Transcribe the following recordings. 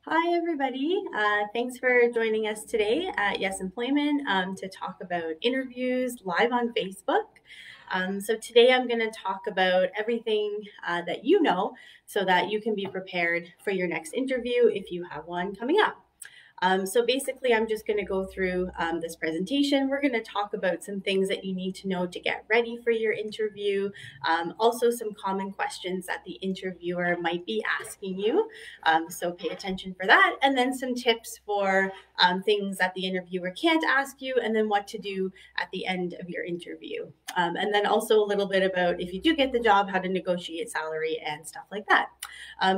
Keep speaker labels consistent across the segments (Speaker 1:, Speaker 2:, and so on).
Speaker 1: Hi, everybody. Thanks for joining us today at Yes Employment to talk about interviews live on Facebook. So today I'm going to talk about everything that you know so that you can be prepared for your next interview if you have one coming up. So basically, I'm just going to go through this presentation. We're going to talk about some things that you need to know to get ready for your interview, also some common questions that the interviewer might be asking you. So pay attention for that, and then some tips for things that the interviewer can't ask you, and then what to do at the end of your interview. And then also a little bit about if you do get the job, how to negotiate salary and stuff like that.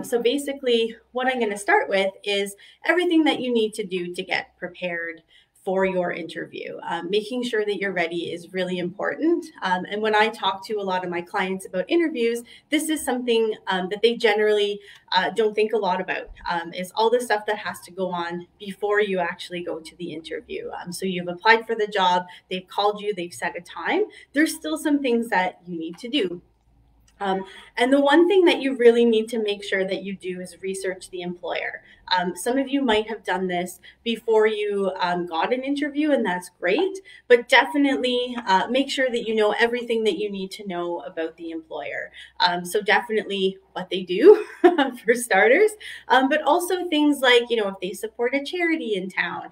Speaker 1: So basically, what I'm going to start with is everything that you need to do to get prepared for your interview. Making sure that you're ready is really important. And when I talk to a lot of my clients about interviews, this is something that they generally don't think a lot about, is all the stuff that has to go on before you actually go to the interview. So you've applied for the job, they've called you, they've set a time. There's still some things that you need to do. And the one thing that you really need to make sure that you do is research the employer. Some of you might have done this before you got an interview, and that's great, but definitely make sure that you know everything that you need to know about the employer. So definitely what they do for starters, but also things like, if they support a charity in town,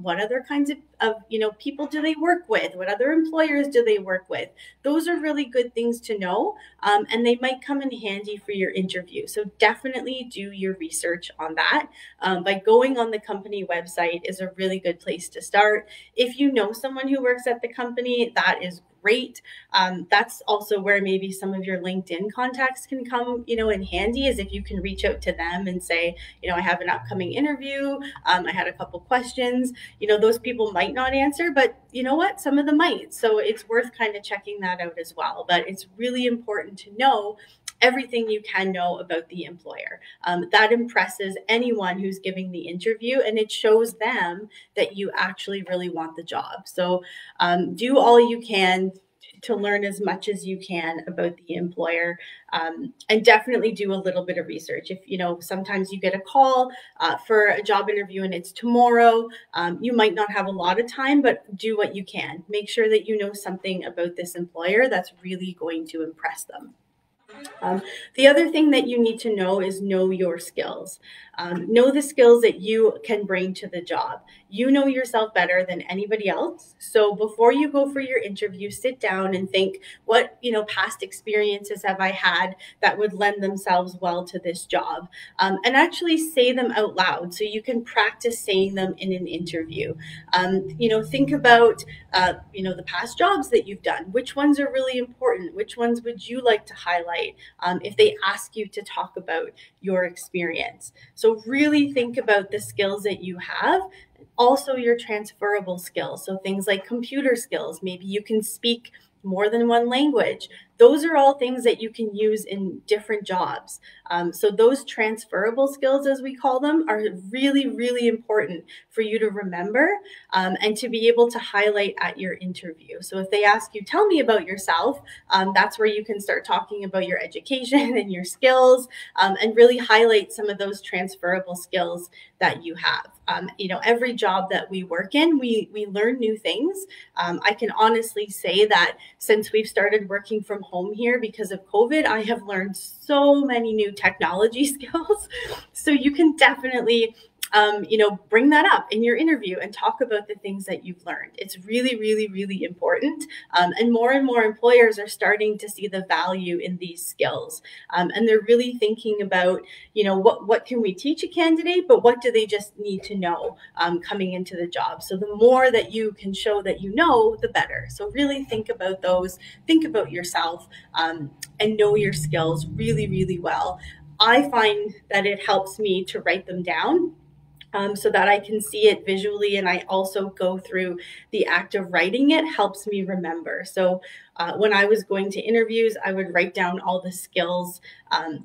Speaker 1: what other kinds of people do they work with? What other employers do they work with? Those are really good things to know, and they might come in handy for your interview. So definitely do your research on that. By going on the company website is a really good place to start. If you know someone who works at the company, that is great. That's also where maybe some of your LinkedIn contacts can come, in handy, is if you can reach out to them and say, I have an upcoming interview. I had a couple questions. Those people might not answer, but you know what? Some of them might. So it's worth kind of checking that out as well. But it's really important to know everything you can know about the employer. That impresses anyone who's giving the interview, and it shows them that you actually really want the job. So do all you can to learn as much as you can about the employer, and definitely do a little bit of research. If sometimes you get a call for a job interview and it's tomorrow, you might not have a lot of time, but do what you can. Make sure that you know something about this employer that's really going to impress them. The other thing that you need to know is know your skills. Know the skills that you can bring to the job. You know yourself better than anybody else. So before you go for your interview, sit down and think, what past experiences have I had that would lend themselves well to this job? And actually say them out loud so you can practice saying them in an interview. Think about the past jobs that you've done. Which ones are really important? Which ones would you like to highlight if they ask you to talk about your experience? So really think about the skills that you have, also your transferable skills. So things like computer skills, maybe you can speak more than one language. Those are all things that you can use in different jobs. So those transferable skills, as we call them, are really, really important for you to remember and to be able to highlight at your interview. So if they ask you, tell me about yourself, that's where you can start talking about your education and your skills, and really highlight some of those transferable skills that you have. Every job that we work in, we learn new things. I can honestly say that since we've started working from home here because of COVID, I have learned so many new technology skills. So you can definitely bring that up in your interview and talk about the things that you've learned. It's really, really, really important. And more employers are starting to see the value in these skills. And they're really thinking about, what can we teach a candidate, but what do they just need to know coming into the job? So the more that you can show that you know, the better. So really think about those, think about yourself, and know your skills really, really well. I find that it helps me to write them down, so that I can see it visually, and I also go through the act of writing it helps me remember. So when I was going to interviews, I would write down all the skills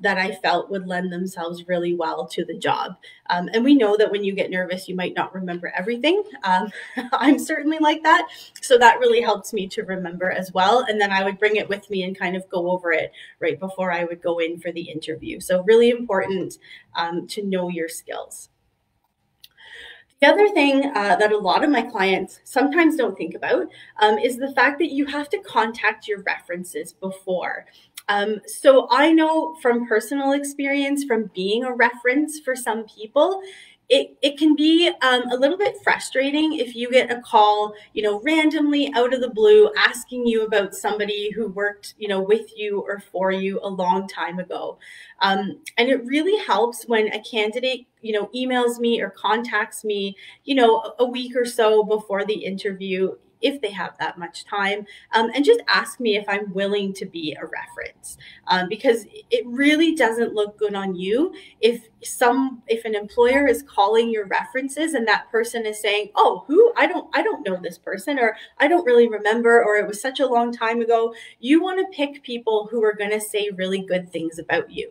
Speaker 1: that I felt would lend themselves really well to the job. And we know that when you get nervous, you might not remember everything. I'm certainly like that. So that really helps me to remember as well. And then I would bring it with me and kind of go over it right before I would go in for the interview. So really important to know your skills. The other thing that a lot of my clients sometimes don't think about is the fact that you have to contact your references before. So I know from personal experience, from being a reference for some people, it can be a little bit frustrating if you get a call, randomly out of the blue asking you about somebody who worked, with you or for you a long time ago. And it really helps when a candidate, emails me or contacts me, a week or so before the interview, if they have that much time, and just ask me if I'm willing to be a reference, because it really doesn't look good on you if an employer is calling your references and that person is saying, "Oh, who? I don't know this person," or "I don't really remember," or "It was such a long time ago." You want to pick people who are going to say really good things about you.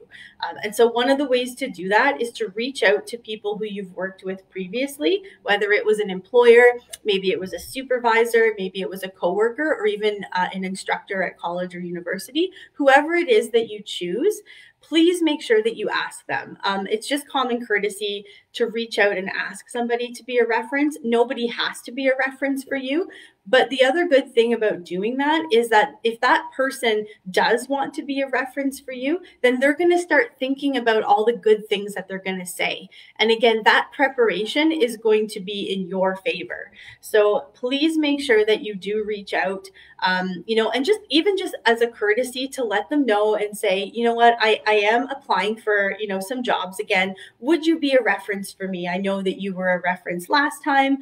Speaker 1: And so one of the ways to do that is to reach out to people who you've worked with previously, whether it was an employer, maybe it was a supervisor, maybe it was a coworker, or even an instructor at college or university. Whoever it is that you choose, please make sure that you ask them. It's just common courtesy to reach out and ask somebody to be a reference. Nobody has to be a reference for you. But the other good thing about doing that is that if that person does want to be a reference for you, then they're going to start thinking about all the good things that they're going to say. And again, that preparation is going to be in your favor. So please make sure that you do reach out, and just as a courtesy to let them know and say, you know what, I am applying for, some jobs again. Would you be a reference for me? I know that you were a reference last time.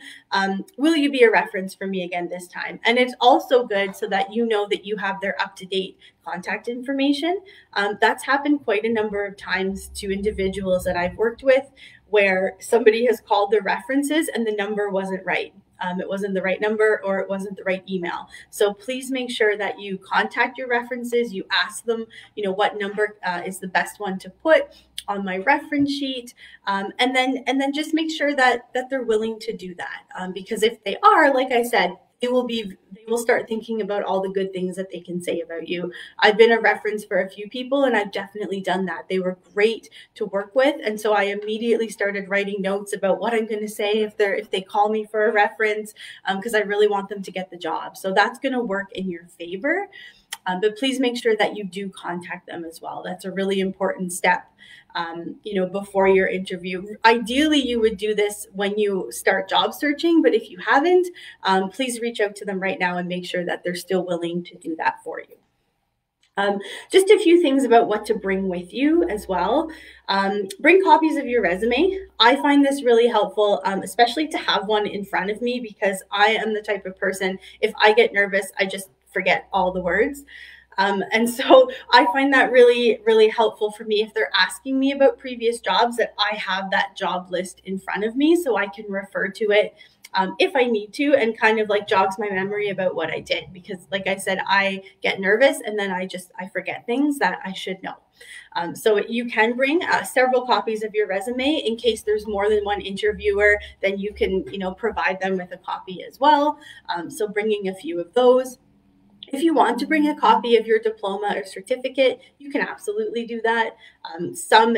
Speaker 1: Will you be a reference for me again this time? And it's also good so that you know that you have their up-to-date contact information. That's happened quite a number of times to individuals that I've worked with, where somebody has called their references and the number wasn't right. It wasn't the right number or it wasn't the right email. So please make sure that you contact your references. You ask them, what number is the best one to put on my reference sheet, and then just make sure that they're willing to do that. Because if they are, like I said, they will start thinking about all the good things that they can say about you. I've been a reference for a few people, and I've definitely done that. They were great to work with, and so I immediately started writing notes about what I'm going to say if they call me for a reference, because I really want them to get the job. So that's going to work in your favor. But please make sure that you do contact them as well. That's a really important step, before your interview. Ideally, you would do this when you start job searching, but if you haven't, please reach out to them right now and make sure that they're still willing to do that for you. Just a few things about what to bring with you as well. Bring copies of your resume. I find this really helpful, especially to have one in front of me, because I am the type of person, if I get nervous, I just forget all the words. And so I find that really, really helpful for me if they're asking me about previous jobs, that I have that job list in front of me so I can refer to it if I need to, and kind of like jogs my memory about what I did. Because like I said, I get nervous and then I forget things that I should know. So you can bring several copies of your resume in case there's more than one interviewer. Then you can, provide them with a copy as well. So bringing a few of those. If you want to bring a copy of your diploma or certificate, you can absolutely do that. Some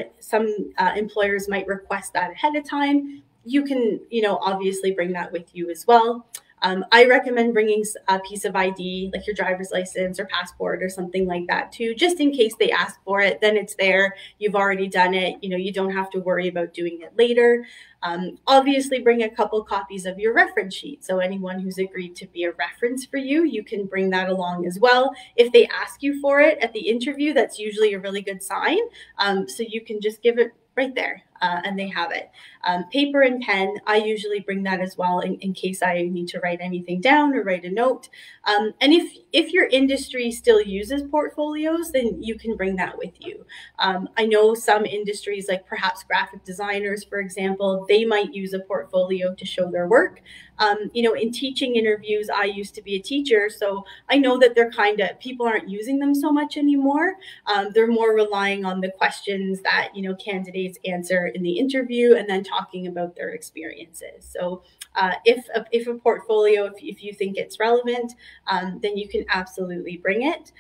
Speaker 1: employers might request that ahead of time. You can, obviously bring that with you as well. I recommend bringing a piece of ID, like your driver's license or passport or something like that too, just in case they ask for it. Then it's there. You've already done it. You don't have to worry about doing it later. Obviously, bring a couple copies of your reference sheet. So anyone who's agreed to be a reference for you, you can bring that along as well. If they ask you for it at the interview, that's usually a really good sign. So you can just give it right there, and they have it. Paper and pen, I usually bring that as well in case I need to write anything down or write a note. And if your industry still uses portfolios, then you can bring that with you. I know some industries, like perhaps graphic designers, for example, they might use a portfolio to show their work. In teaching interviews, I used to be a teacher, so I know that people aren't using them so much anymore. They're more relying on the questions that, candidates answer in the interview and then talking about their experiences. So if a portfolio, if you think it's relevant, then you can absolutely bring it.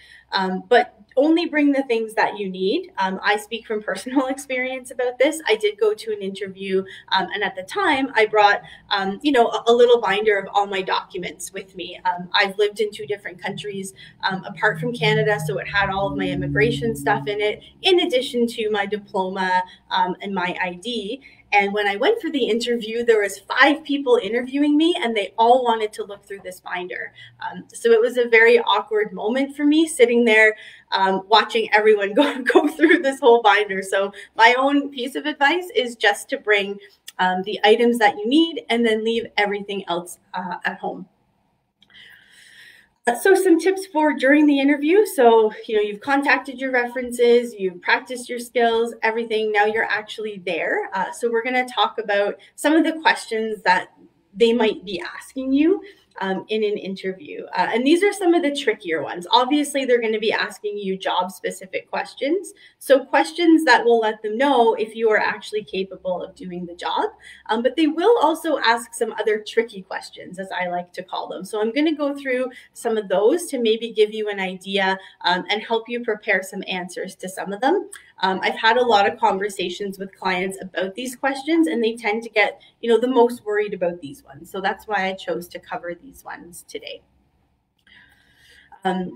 Speaker 1: But only bring the things that you need. I speak from personal experience about this. I did go to an interview, and at the time I brought, a little binder of all my documents with me. I've lived in 2 different countries apart from Canada, so it had all of my immigration stuff in it, in addition to my diploma and my ID. And when I went for the interview, there was 5 people interviewing me, and they all wanted to look through this binder. So it was a very awkward moment for me, sitting there watching everyone go through this whole binder. So my own piece of advice is just to bring the items that you need, and then leave everything else at home. So some tips for during the interview. So, you've contacted your references, you've practiced your skills, everything. Now you're actually there. So we're going to talk about some of the questions that they might be asking you in an interview. And these are some of the trickier ones. Obviously, they're going to be asking you job-specific questions. So questions that will let them know if you are actually capable of doing the job. But they will also ask some other tricky questions, as I like to call them. So I'm going to go through some of those to maybe give you an idea and help you prepare some answers to some of them. I've had a lot of conversations with clients about these questions, and they tend to get, the most worried about these ones. So that's why I chose to cover these ones today. And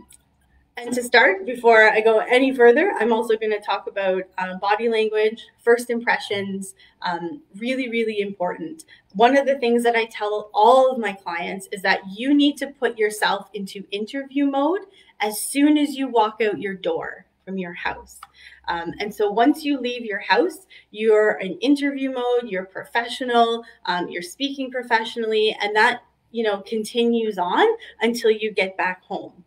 Speaker 1: to start, before I go any further, I'm also going to talk about body language, first impressions, really, really important. One of the things that I tell all of my clients is that you need to put yourself into interview mode as soon as you walk out your door from your house. And so once you leave your house, you're in interview mode, you're professional, you're speaking professionally, and that continues on until you get back home.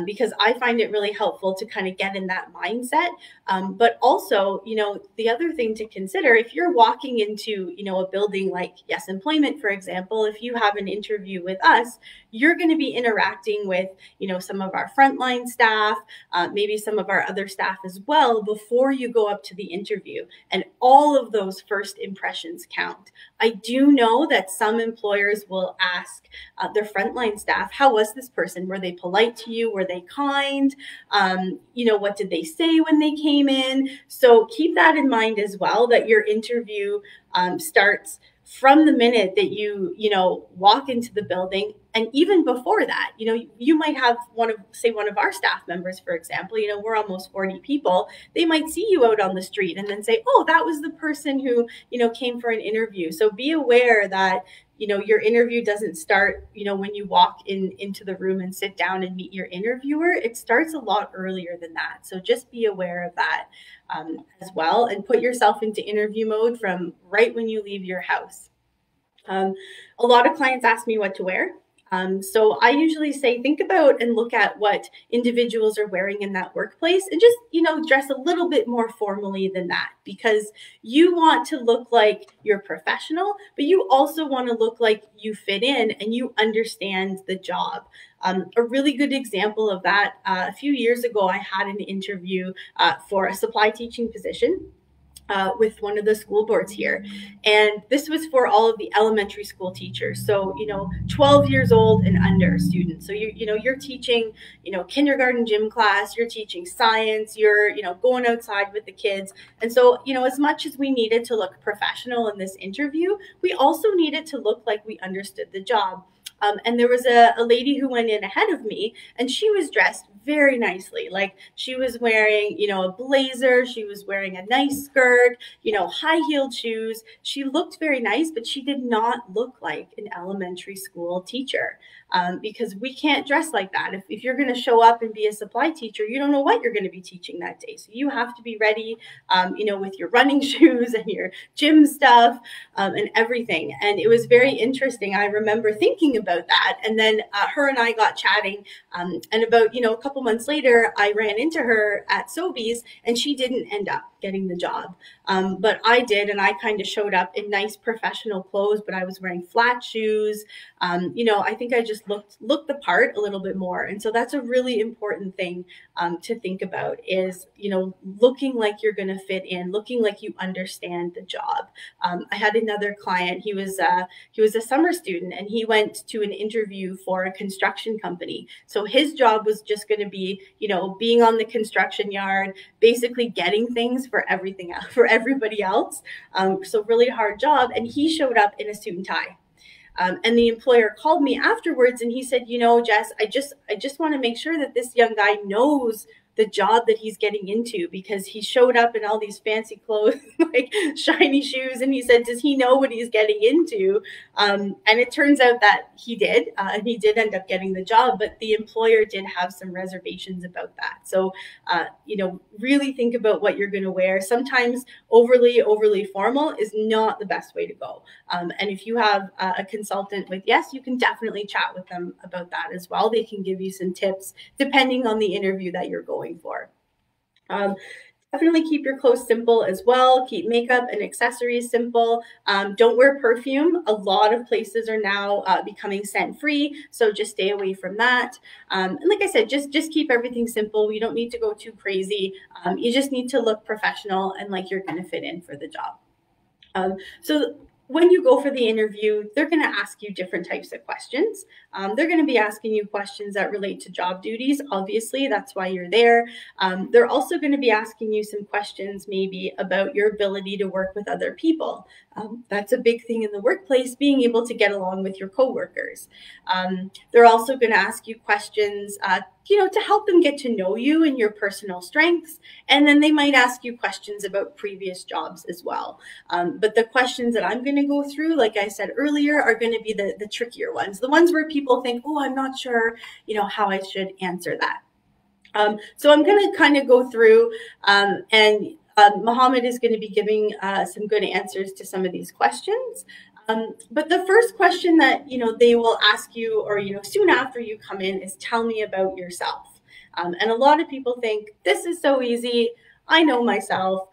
Speaker 1: Because I find it really helpful to kind of get in that mindset. But also, the other thing to consider, if you're walking into, a building like Yes Employment, for example, if you have an interview with us, you're going to be interacting with, some of our frontline staff, maybe some of our other staff as well, before you go up to the interview. And all of those first impressions count. I do know that some employers will ask their frontline staff, how was this person? Were they polite to you? Were they kind? What did they say when they came in? So keep that in mind as well, that your interview starts from the minute that you walk into the building. And even before that, you might have one of our staff members, for example, we're almost 40 people. They might see you out on the street and then say, oh, that was the person who, came for an interview. So be aware that, your interview doesn't start, when you walk into the room and sit down and meet your interviewer. It starts a lot earlier than that. So just be aware of that as well, and put yourself into interview mode from right when you leave your house. A lot of clients ask me what to wear. So I usually say, think about and look at what individuals are wearing in that workplace, and just, dress a little bit more formally than that, because you want to look like you're professional, but you also want to look like you fit in and you understand the job. A really good example of that, a few years ago, I had an interview for a supply teaching position. With one of the school boards here. And this was for all of the elementary school teachers. So, 12 years old and under students. So you're teaching, kindergarten gym class, you're teaching science, you're, going outside with the kids. And so, as much as we needed to look professional in this interview, we also needed to look like we understood the job. And there was a lady who went in ahead of me, and she was dressed very nicely. Like, she was wearing, a blazer, she was wearing a nice skirt, high-heeled shoes. She looked very nice, but she did not look like an elementary school teacher, because we can't dress like that. If you're going to show up and be a supply teacher, you don't know what you're going to be teaching that day. So you have to be ready, with your running shoes and your gym stuff and everything. And it was very interesting. I remember thinking about that. And then her and I got chatting. And about, a couple months later, I ran into her at Sobeys, and she didn't end up getting the job. But I did, and I kind of showed up in nice professional clothes, but I was wearing flat shoes. I think I just looked the part a little bit more. And so that's a really important thing to think about is, looking like you're going to fit in, looking like you understand the job. I had another client, he was a summer student, and he went to an interview for a construction company. So his job was just going to be, being on the construction yard, basically getting things for everything else, for everybody else. So really hard job. And he showed up in a suit and tie. And the employer called me afterwards and he said, Jess, I just want to make sure that this young guy knows the job that he's getting into, because he showed up in all these fancy clothes, like shiny shoes. And he said, does he know what he's getting into? And it turns out that he did, and he did end up getting the job, but the employer did have some reservations about that. So, really think about what you're going to wear. Sometimes overly formal is not the best way to go. And if you have a consultant with Yes, you can definitely chat with them about that as well. They can give you some tips depending on the interview that you're going for. Definitely keep your clothes simple as well. Keep makeup and accessories simple. Don't wear perfume. A lot of places are now becoming scent free, so just stay away from that. And like I said, just keep everything simple. You don't need to go too crazy. You just need to look professional and like you're going to fit in for the job. So when you go for the interview, they're going to ask you different types of questions. They're going to be asking you questions that relate to job duties. Obviously, that's why you're there. They're also going to be asking you some questions maybe about your ability to work with other people. That's a big thing in the workplace, being able to get along with your coworkers. They're also going to ask you questions to help them get to know you and your personal strengths. And then they might ask you questions about previous jobs as well. But the questions that I'm going to go through, like I said earlier, are going to be the trickier ones, the ones where people think, oh, I'm not sure, how I should answer that. So I'm going to kind of go through and Mohammed is going to be giving some good answers to some of these questions. But the first question that, they will ask you, or, soon after you come in, is tell me about yourself. And a lot of people think this is so easy. I know myself.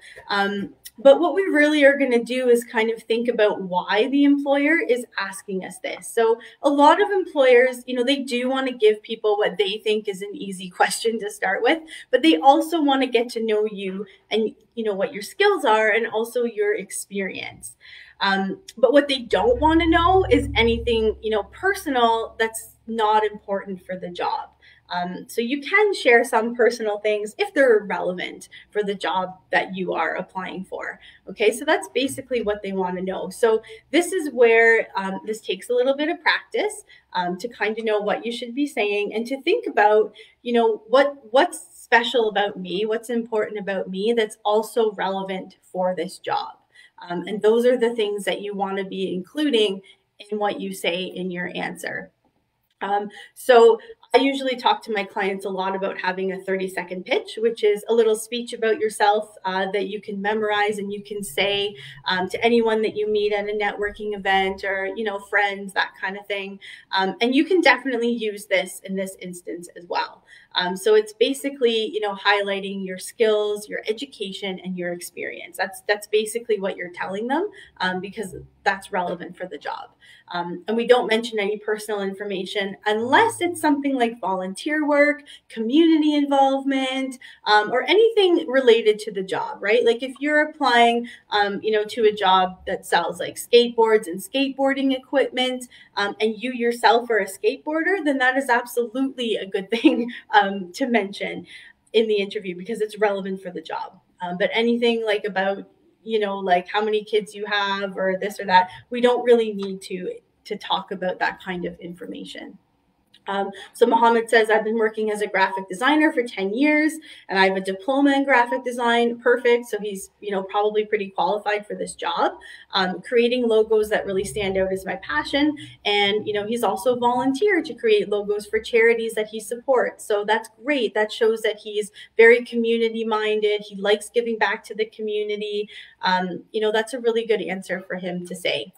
Speaker 1: But what we really are going to do is kind of think about why the employer is asking us this. So a lot of employers, they do want to give people what they think is an easy question to start with, but they also want to get to know you and, what your skills are and also your experience. But what they don't want to know is anything, personal that's not important for the job. So you can share some personal things if they're relevant for the job that you are applying for. Okay, so that's basically what they want to know. So this is where this takes a little bit of practice to kind of know what you should be saying and to think about, what's special about me, what's important about me that's also relevant for this job. And those are the things that you want to be including in what you say in your answer. So I usually talk to my clients a lot about having a 30-second pitch, which is a little speech about yourself that you can memorize and you can say to anyone that you meet at a networking event or, friends, that kind of thing. And you can definitely use this in this instance as well. So it's basically, highlighting your skills, your education, and your experience. That's basically what you're telling them because that's relevant for the job. And we don't mention any personal information unless it's something like volunteer work, community involvement, or anything related to the job, right? Like if you're applying, to a job that sells like skateboards and skateboarding equipment, and you yourself are a skateboarder, then that is absolutely a good thing to mention in the interview because it's relevant for the job. But anything like about like how many kids you have or this or that, we don't really need to talk about that kind of information. So Mohammed says, I've been working as a graphic designer for 10 years and I have a diploma in graphic design. Perfect. So he's, probably pretty qualified for this job. Creating logos that really stand out is my passion. And, he's also volunteered to create logos for charities that he supports. So that's great. That shows that he's very community minded. He likes giving back to the community. That's a really good answer for him to say.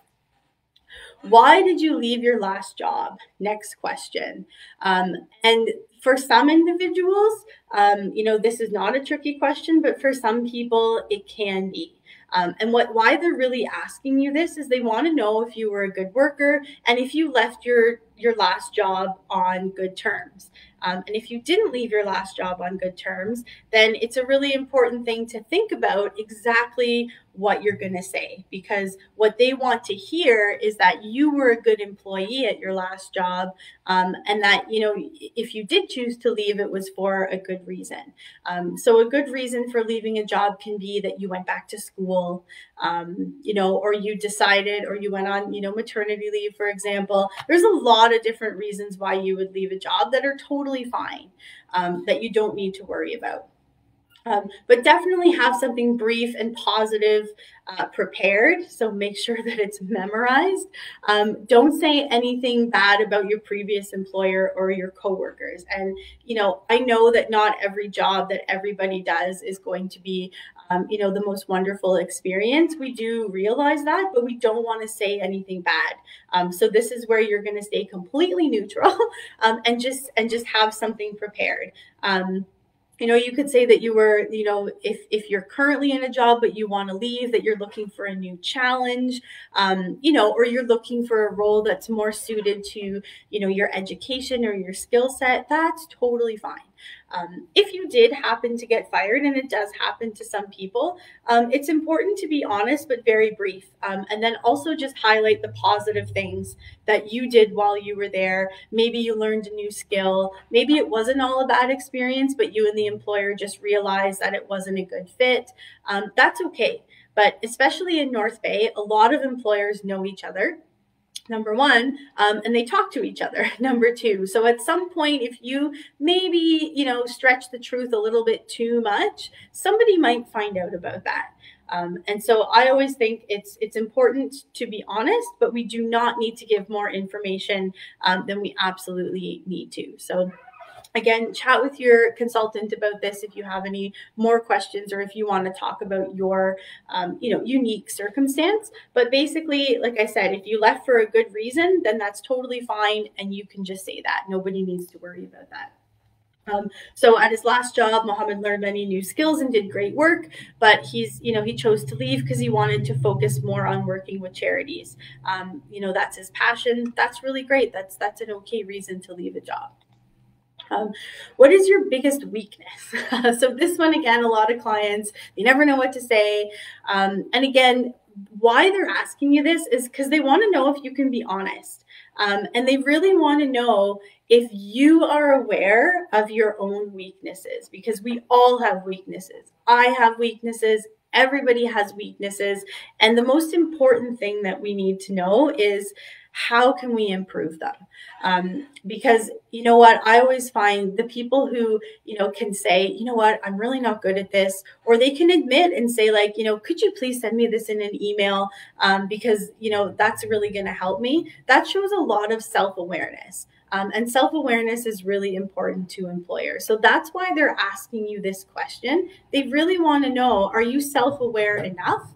Speaker 1: Why did you leave your last job? Next question. And For some individuals, this is not a tricky question, but for some people, it can be. And why they're really asking you this is they want to know if you were a good worker and if you left your last job on good terms. And if you didn't leave your last job on good terms, then it's a really important thing to think about exactly what you're going to say, because what they want to hear is that you were a good employee at your last job, and that, if you did choose to leave, it was for a good reason. So a good reason for leaving a job can be that you went back to school, or you decided, or you went on, maternity leave, for example. There's a lot of different reasons why you would leave a job that are totally fine, that you don't need to worry about. But definitely have something brief and positive prepared. So make sure that it's memorized. Don't say anything bad about your previous employer or your coworkers. And, I know that not every job that everybody does is going to be, the most wonderful experience. We do realize that, but we don't want to say anything bad. So this is where you're going to stay completely neutral, and just have something prepared. You could say that you were, if you're currently in a job but you want to leave, that you're looking for a new challenge, or you're looking for a role that's more suited to, your education or your skill set. That's totally fine. If you did happen to get fired, and it does happen to some people, it's important to be honest but very brief, and then also just highlight the positive things that you did while you were there. Maybe you learned a new skill. Maybe it wasn't all a bad experience, but you and the employer just realized that it wasn't a good fit. That's okay. But especially in North Bay, a lot of employers know each other, number one, and they talk to each other, number two. So at some point, if you maybe, stretch the truth a little bit too much, somebody might find out about that. And so I always think it's important to be honest, but we do not need to give more information than we absolutely need to. So again, chat with your consultant about this if you have any more questions, or if you want to talk about your, unique circumstance. But basically, like I said, if you left for a good reason, then that's totally fine, and you can just say that. Nobody needs to worry about that. So at his last job, Mohammed learned many new skills and did great work, but he chose to leave because he wanted to focus more on working with charities. That's his passion. That's really great. That's an okay reason to leave a job. What is your biggest weakness? So this one, again, a lot of clients, they never know what to say. And again, why they're asking you this is because they want to know if you can be honest. And they really want to know if you are aware of your own weaknesses, because we all have weaknesses. I have weaknesses. Everybody has weaknesses. And the most important thing that we need to know is, how can we improve them? Because you know what, I always find the people who, can say, I'm really not good at this, or they can admit and say, like, could you please send me this in an email? Because, that's really going to help me. That shows a lot of self-awareness. And self-awareness is really important to employers. So that's why they're asking you this question. They really want to know, are you self-aware enough,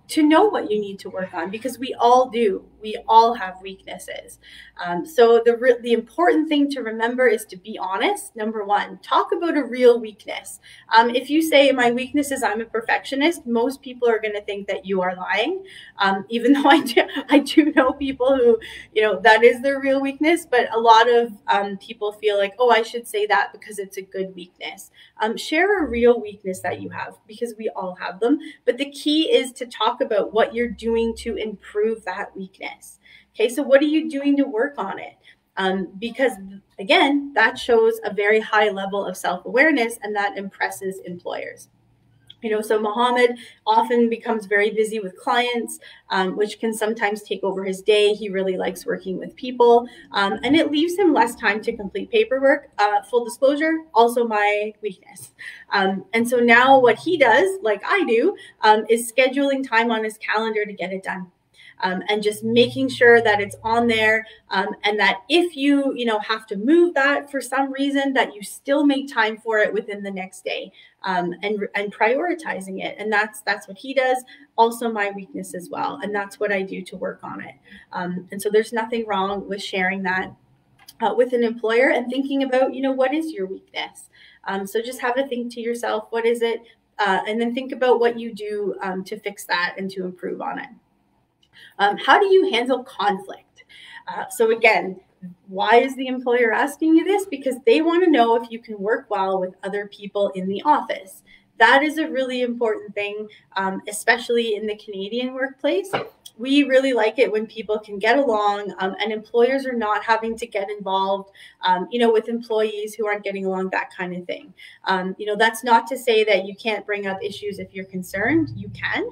Speaker 1: to know what you need to work on? Because we all do. We all have weaknesses. So the important thing to remember is to be honest. Number one, talk about a real weakness. If you say my weakness is I'm a perfectionist, most people are going to think that you are lying. Even though I do know people who, that is their real weakness, but a lot of people feel like, oh, I should say that because it's a good weakness. Share a real weakness that you have, because we all have them. But the key is to talk about what you're doing to improve that weakness. Okay, so what are you doing to work on it? Because again, that shows a very high level of self-awareness, and that impresses employers. So Mohammed often becomes very busy with clients, which can sometimes take over his day. He really likes working with people, and it leaves him less time to complete paperwork. Full disclosure, also my weakness. And so now what he does, like I do, is scheduling time on his calendar to get it done. And just making sure that it's on there, and that if you have to move that for some reason, that you still make time for it within the next day, and prioritizing it. And that's what he does. Also my weakness as well. And that's what I do to work on it. And so there's nothing wrong with sharing that. with an employer and thinking about, what is your weakness? So just have a think to yourself, what is it? And then think about what you do to fix that and to improve on it. How do you handle conflict? So again, why is the employer asking you this? Because they want to know if you can work well with other people in the office. That is a really important thing, especially in the Canadian workplace. We really like it when people can get along, and employers are not having to get involved, with employees who aren't getting along, that kind of thing. That's not to say that you can't bring up issues if you're concerned. You can,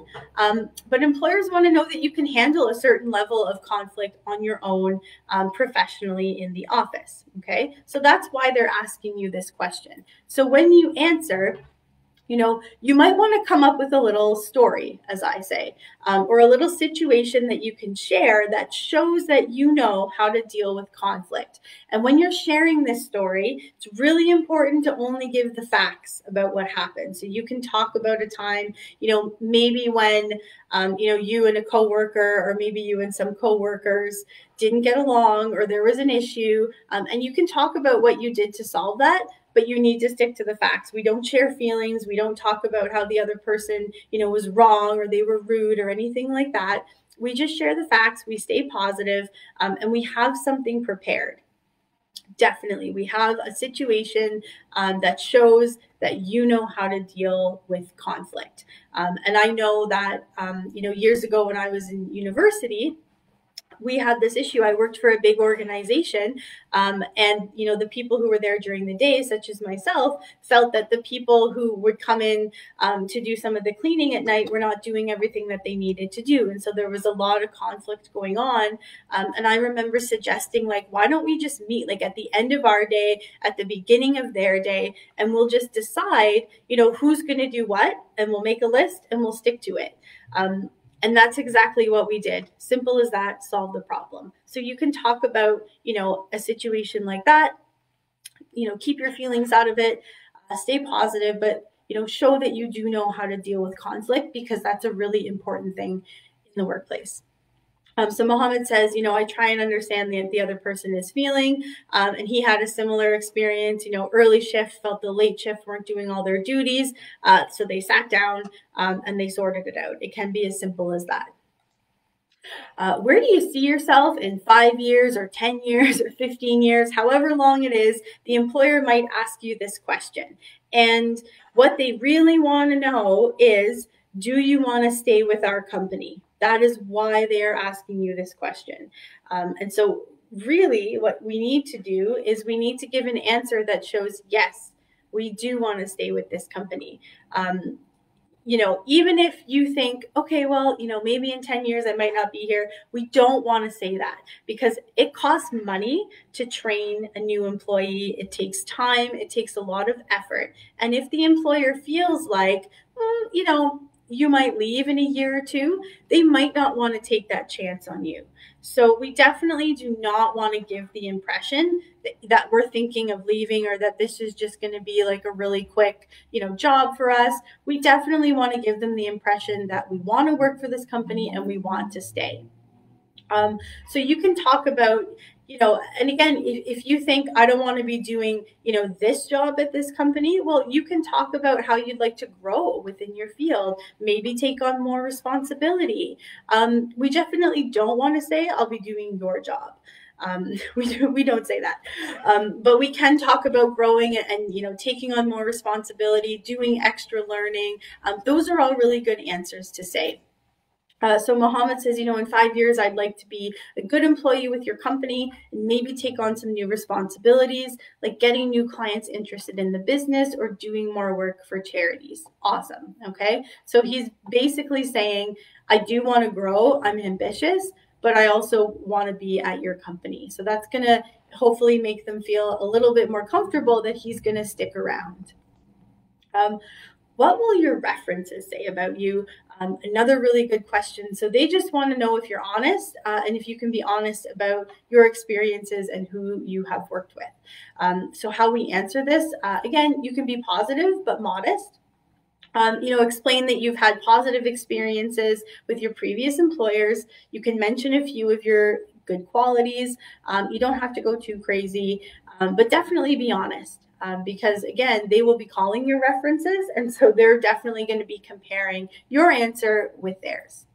Speaker 1: but employers want to know that you can handle a certain level of conflict on your own, professionally in the office. Okay, so that's why they're asking you this question. So when you answer, you might want to come up with a little story, as I say, or a little situation that you can share that shows that you know how to deal with conflict. And when you're sharing this story, it's really important to only give the facts about what happened. So you can talk about a time, maybe when, you and a coworker, or maybe you and some coworkers didn't get along, or there was an issue, and you can talk about what you did to solve that. But you need to stick to the facts. We don't share feelings. We don't talk about how the other person, was wrong or they were rude or anything like that. We just share the facts. We stay positive, and we have something prepared. Definitely, we have a situation that shows that you know how to deal with conflict. And I know that, years ago when I was in university, we had this issue. I worked for a big organization, and the people who were there during the day, such as myself, felt that the people who would come in to do some of the cleaning at night were not doing everything that they needed to do, and so there was a lot of conflict going on. And I remember suggesting, why don't we just meet at the end of our day, at the beginning of their day, and we'll just decide, who's going to do what, and we'll make a list and we'll stick to it. And that's exactly what we did. Simple as that, solve the problem. So you can talk about, a situation like that, keep your feelings out of it, stay positive, but, show that you do know how to deal with conflict, because that's a really important thing in the workplace. So Mohammed says, I try and understand the other person is feeling, and he had a similar experience. Early shift felt the late shift weren't doing all their duties, so they sat down and they sorted it out. It can be as simple as that. Where do you see yourself in 5 years or 10 years or 15 years, however long it is? The employer might ask you this question. And what they really want to know is, do you want to stay with our company? That is why they are asking you this question. And so really what we need to do is we need to give an answer that shows, yes, we do want to stay with this company. Even if you think, okay, well, maybe in 10 years I might not be here, we don't want to say that, because it costs money to train a new employee. It takes time. It takes a lot of effort. And if the employer feels like, you might leave in a year or two, they might not want to take that chance on you. So we definitely do not want to give the impression that we're thinking of leaving, or that this is just going to be a really quick, job for us. We definitely want to give them the impression that we want to work for this company and we want to stay. So you can talk about, and again, if you think I don't want to be doing, this job at this company, well, you can talk about how you'd like to grow within your field, maybe take on more responsibility. We definitely don't want to say I'll be doing your job. We don't say that, but we can talk about growing and taking on more responsibility, doing extra learning. Those are all really good answers to say. So Mohammed says, in 5 years, I'd like to be a good employee with your company and maybe take on some new responsibilities, like getting new clients interested in the business or doing more work for charities. Awesome. Okay. So he's basically saying, I do want to grow. I'm ambitious, but I also want to be at your company. So that's going to hopefully make them feel a little bit more comfortable that he's going to stick around. What will your references say about you? Another really good question. So they just want to know if you're honest, and if you can be honest about your experiences and who you have worked with. So how we answer this, again, you can be positive but modest. Explain that you've had positive experiences with your previous employers. You can mention a few of your good qualities. You don't have to go too crazy, but definitely be honest. Because again, they will be calling your references, and so they're definitely going to be comparing your answer with theirs.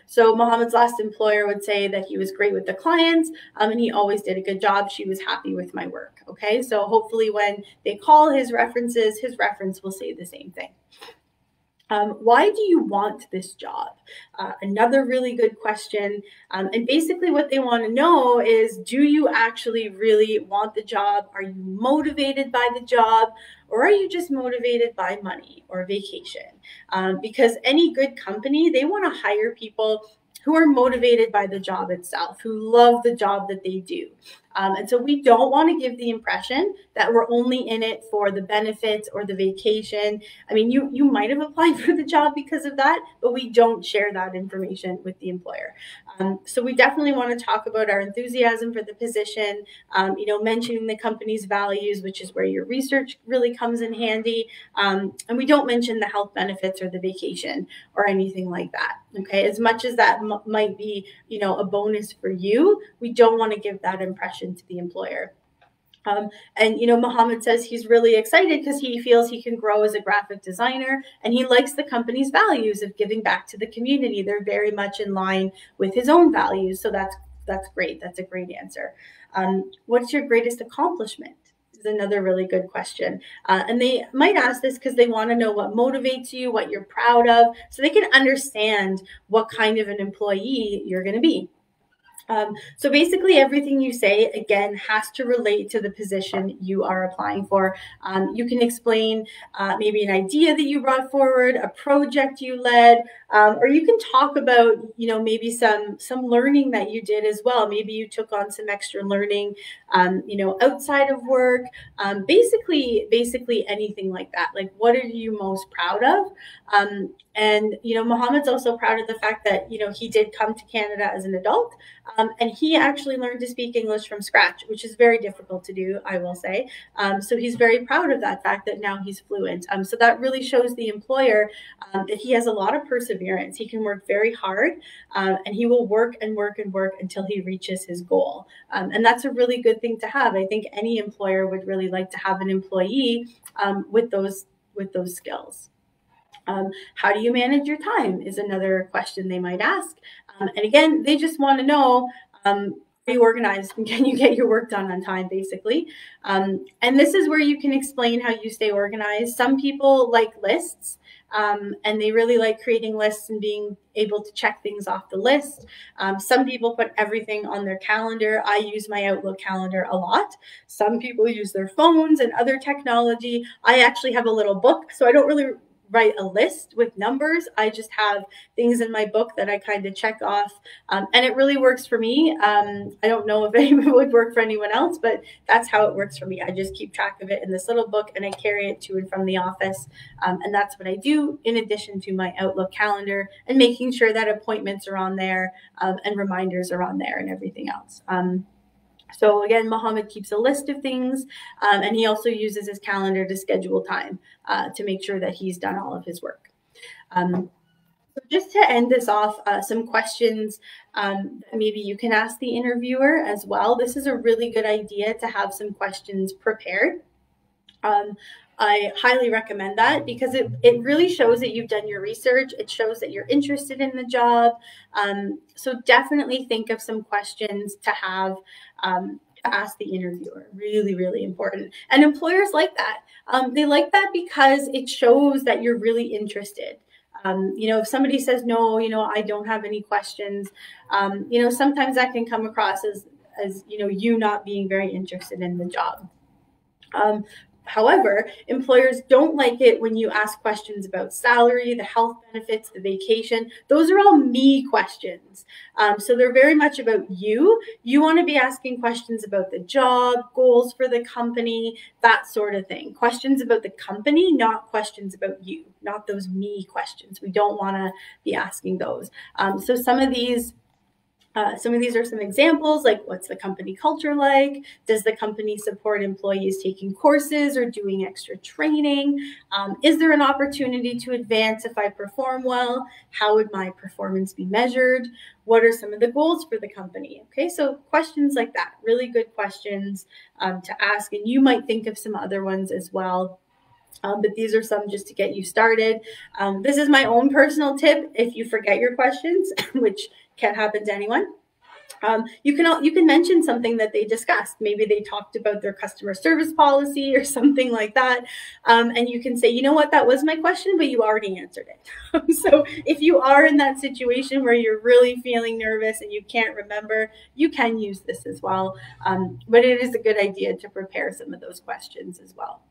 Speaker 1: So Mohammed's last employer would say that he was great with the clients, and he always did a good job. She was happy with my work. Okay, so hopefully when they call his references, his reference will say the same thing. Why do you want this job? Another really good question. And basically what they want to know is, do you actually really want the job? Are you motivated by the job? Or are you just motivated by money or vacation? Because any good company, they want to hire people who are motivated by the job itself, who love the job that they do. And so we don't want to give the impression that we're only in it for the benefits or the vacation. I mean, you might have applied for the job because of that, but we don't share that information with the employer. So we definitely want to talk about our enthusiasm for the position, mentioning the company's values, which is where your research really comes in handy. And we don't mention the health benefits or the vacation or anything like that. Okay, as much as that might be, a bonus for you, we don't want to give that impression to the employer. Mohammed says he's really excited because he feels he can grow as a graphic designer, and he likes the company's values of giving back to the community. They're very much in line with his own values. So that's great. That's a great answer. What's your greatest accomplishment? Is another really good question. And they might ask this because they want to know what motivates you, what you're proud of, so they can understand what kind of an employee you're going to be. So basically everything you say, again, has to relate to the position you are applying for. You can explain maybe an idea that you brought forward, a project you led, or you can talk about, maybe some learning that you did as well. Maybe you took on some extra learning, outside of work, basically anything like that. Like, what are you most proud of? Mohammed's also proud of the fact that, he did come to Canada as an adult. And he actually learned to speak English from scratch, which is very difficult to do, I will say. So he's very proud of that fact that now he's fluent. So that really shows the employer that he has a lot of perseverance. He can work very hard, and he will work and work and work until he reaches his goal. And that's a really good thing to have. I think any employer would really like to have an employee with those skills. How do you manage your time is another question they might ask. And again, they just want to know, are you organized and can you get your work done on time, basically? And this is where you can explain how you stay organized. Some people like lists, and they really like creating lists and being able to check things off the list. Some people put everything on their calendar. I use my Outlook calendar a lot. Some people use their phones and other technology. I actually have a little book, so I don't really write a list with numbers. I just have things in my book that I kind of check off, and it really works for me. I don't know if it would work for anyone else, but that's how it works for me. I just keep track of it in this little book and I carry it to and from the office, and that's what I do in addition to my Outlook calendar and making sure that appointments are on there, and reminders are on there and everything else. So again, Mohammed keeps a list of things, and he also uses his calendar to schedule time to make sure that he's done all of his work. So just to end this off, some questions maybe you can ask the interviewer as well. This is a really good idea to have some questions prepared. I highly recommend that because it really shows that you've done your research. It shows that you're interested in the job. So definitely think of some questions to have to ask the interviewer. Really, really important. And employers like that. They like that because it shows that you're really interested. If somebody says, no, I don't have any questions, sometimes that can come across as you not being very interested in the job. However, employers don't like it when you ask questions about salary, the health benefits, the vacation. Those are all me questions. So they're very much about you. You want to be asking questions about the job, goals for the company, that sort of thing. Questions about the company, not questions about you, not those me questions. We don't want to be asking those. So some of these Some of these are some examples, like what's the company culture like? Does the company support employees taking courses or doing extra training? Is there an opportunity to advance if I perform well? How would my performance be measured? What are some of the goals for the company? Okay, so questions like that, really good questions to ask, and you might think of some other ones as well. But these are some just to get you started. This is my own personal tip. If you forget your questions, which can happen to anyone, you can mention something that they discussed. Maybe they talked about their customer service policy or something like that, and you can say, you know what, that was my question, but you already answered it. So if you are in that situation where you're really feeling nervous and you can't remember, you can use this as well. But it is a good idea to prepare some of those questions as well.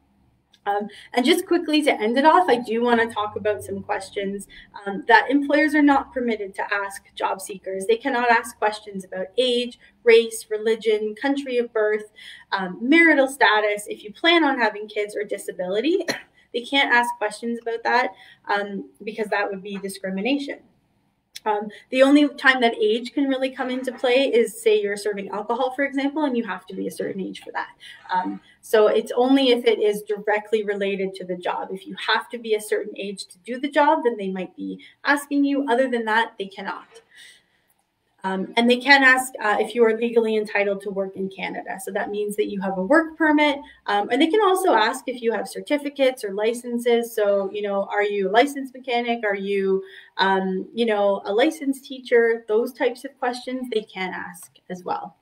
Speaker 1: And just quickly to end it off, I do want to talk about some questions that employers are not permitted to ask job seekers. They cannot ask questions about age, race, religion, country of birth, marital status, if you plan on having kids, or disability. They can't ask questions about that because that would be discrimination. The only time that age can really come into play is, say you're serving alcohol, for example, and you have to be a certain age for that. So it's only if it is directly related to the job. If you have to be a certain age to do the job, then they might be asking you. Other than that, they cannot. And they can ask if you are legally entitled to work in Canada. So that means that you have a work permit. And they can also ask if you have certificates or licenses. So, are you a licensed mechanic? Are you, a licensed teacher? Those types of questions they can ask as well.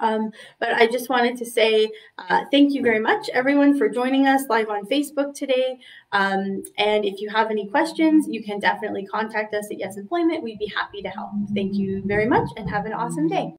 Speaker 1: But I just wanted to say thank you very much, everyone, for joining us live on Facebook today. And if you have any questions, you can definitely contact us at Yes Employment. We'd be happy to help. Thank you very much and have an awesome day.